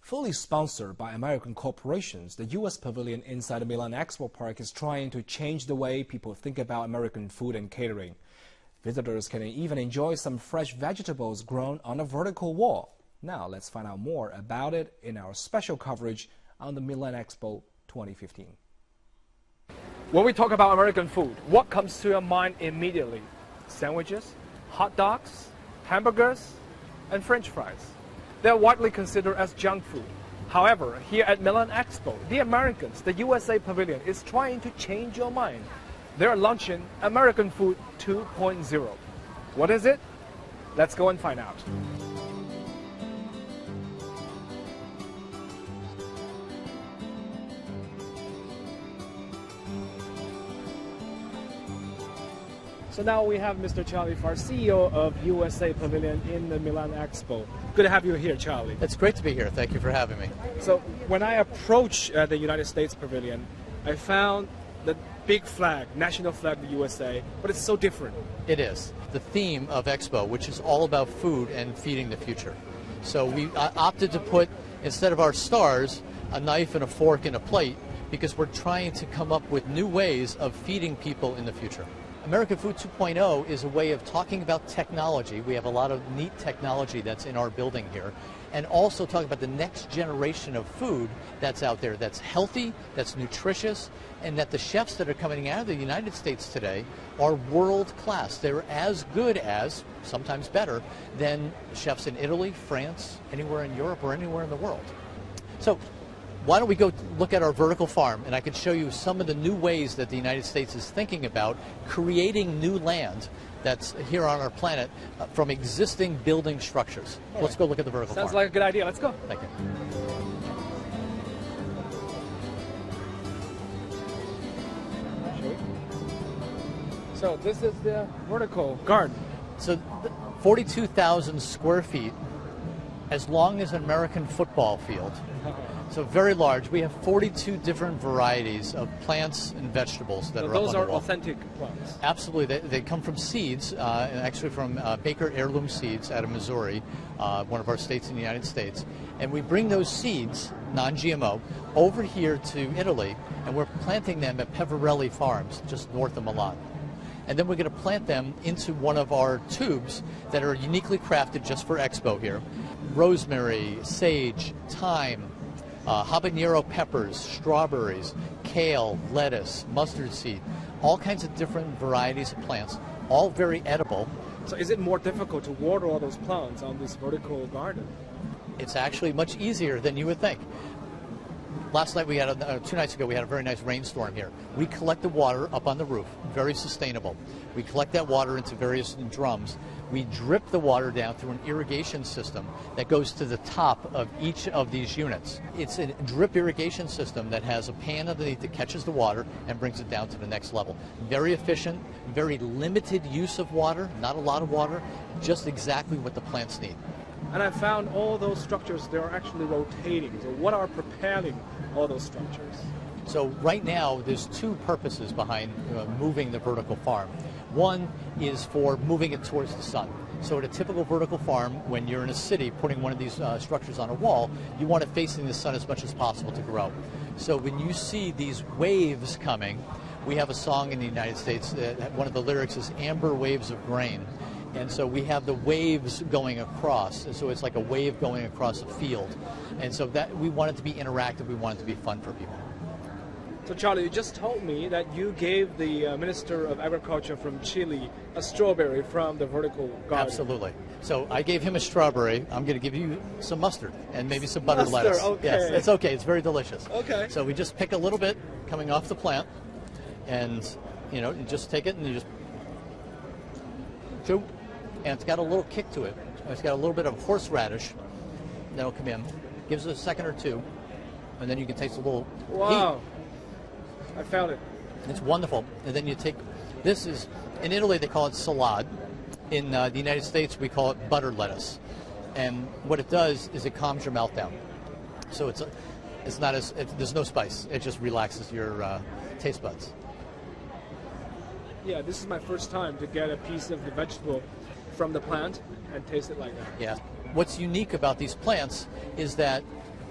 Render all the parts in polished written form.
Fully sponsored by American corporations, the U.S. Pavilion inside the Milan Expo Park is trying to change the way people think about American food and catering. Visitors can even enjoy some fresh vegetables grown on a vertical wall. Now let's find out more about it in our special coverage on the Milan Expo 2015. When we talk about American food, what comes to your mind immediately? Sandwiches, hot dogs, hamburgers, and French fries. They're widely considered as junk food. However, here at Milan Expo, the Americans, the USA Pavilion, is trying to change your mind. They're launching American Food 2.0. What is it? Let's go and find out. So now we have Mr. Charlie Farr, CEO of USA Pavilion in the Milan Expo. Good to have you here, Charlie. It's great to be here. Thank you for having me. So when I approached the United States Pavilion, I found the big flag, national flag of the USA, but it's so different. It is. The theme of Expo, which is all about food and feeding the future. So we opted to put, instead of our stars, a knife and a fork and a plate, because we're trying to come up with new ways of feeding people in the future. American Food 2.0 is a way of talking about technology. We have a lot of neat technology that's in our building here, and also talking about the next generation of food that's out there that's healthy, that's nutritious, and that the chefs that are coming out of the United States today are world class. They're as good as, sometimes better, than chefs in Italy, France, anywhere in Europe, or anywhere in the world. So why don't we go look at our vertical farm, and I can show you some of the new ways that the United States is thinking about creating new land that's here on our planet from existing building structures. Let's go look at the vertical farm. Sounds like a good idea. Let's go. Thank you. So this is the vertical garden. So 42,000 square feet, as long as an American football field. So very large. We have 42 different varieties of plants and vegetables that are up on the wall. Those are authentic plants. Absolutely. They come from seeds, actually from Baker Heirloom Seeds out of Missouri, one of our states in the United States. And we bring those seeds, non-GMO, over here to Italy, and we're planting them at Peverelli Farms, just north of Milan. And then we're going to plant them into one of our tubes that are uniquely crafted just for Expo here. Rosemary, sage, thyme, habanero peppers, strawberries, kale, lettuce, mustard seed, all kinds of different varieties of plants, all very edible. So is it more difficult to water all those plants on this vertical garden? It's actually much easier than you would think. Last night, 2 nights ago, we had a very nice rainstorm here. We collect the water up on the roof, very sustainable. We collect that water into various drums. We drip the water down through an irrigation system that goes to the top of each of these units. It's a drip irrigation system that has a pan underneath that catches the water and brings it down to the next level. Very efficient, very limited use of water, not a lot of water, just exactly what the plants need. And I found all those structures, they're actually rotating. So what are propelling all those structures? So right now, there's two purposes behind moving the vertical farm. One is for moving it towards the sun. So at a typical vertical farm, when you're in a city putting one of these structures on a wall, you want it facing the sun as much as possible to grow. So when you see these waves coming, we have a song in the United States, one of the lyrics is "Amber Waves of Grain." And so we have the waves going across, and so it's like a wave going across a field. And so that we want it to be interactive, we want it to be fun for people. So Charlie, you just told me that you gave the Minister of Agriculture from Chile a strawberry from the vertical garden. Absolutely. So I gave him a strawberry. I'm going to give you some mustard and maybe some buttered lettuce. Okay. Yes, it's okay. It's very delicious. Okay. So we just pick a little bit coming off the plant, and you just take it and you just chew. And it's got a little kick to it. It's got a little bit of horseradish that'll come in. Gives it a second or two, and then you can taste a little Wow. heat. I found it. It's wonderful. And then you take, this is, in Italy they call it salad. In the United States we call it buttered lettuce. And what it does is it calms your mouth down. So it's not as, there's no spice. It just relaxes your taste buds. Yeah, this is my first time to get a piece of the vegetable from the plant and taste it like that. Yeah. What's unique about these plants is that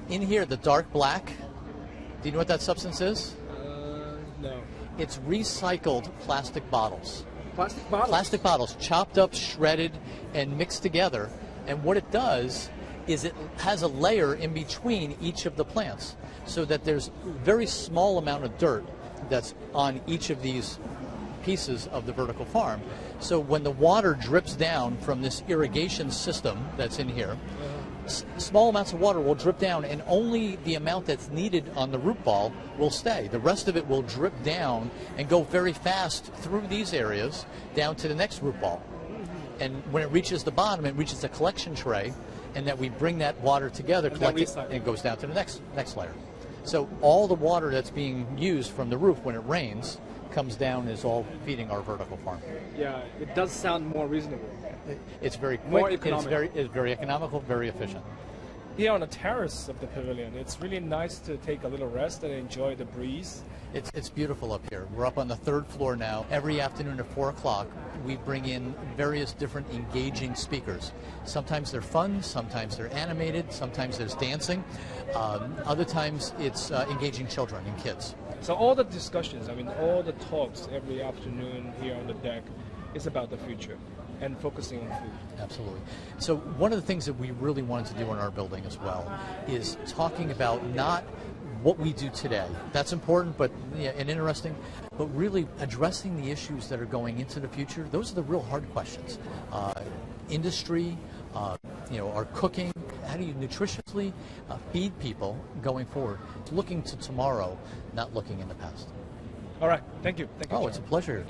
In here, the dark black, do you know what that substance is? No. It's recycled plastic bottles. Plastic bottles? Plastic bottles, chopped up, shredded, and mixed together. And what it does is it has a layer in between each of the plants so that there's a very small amount of dirt that's on each of these pieces of the vertical farm. So when the water drips down from this irrigation system that's in here, small amounts of water will drip down, and only the amount that's needed on the root ball will stay. The rest of it will drip down and go very fast through these areas down to the next root ball. And when it reaches the bottom, it reaches a collection tray, and that we bring that water together, collect it, and it goes down to the next layer. So all the water that's being used from the roof when it rains comes down is all feeding our vertical farm. Yeah, it does sound more reasonable. It's very quick, More it's very economical, very efficient. Here on the terrace of the pavilion, it's really nice to take a little rest and enjoy the breeze. It's beautiful up here. We're up on the 3rd floor now. Every afternoon at 4 o'clock, we bring in various different engaging speakers. Sometimes they're fun, sometimes they're animated, sometimes there's dancing. Other times it's engaging children and kids. So all the discussions, I mean, all the talks every afternoon here on the deck is about the future and focusing on food. Absolutely. So one of the things that we really wanted to do in our building as well is talking about not what we do today. That's important, but and interesting, but really addressing the issues that are going into the future. Those are the real hard questions. Industry, our cooking. How do you nutritiously feed people going forward? Looking to tomorrow, not looking in the past. All right. Thank you. Thank you. Oh, it's a pleasure.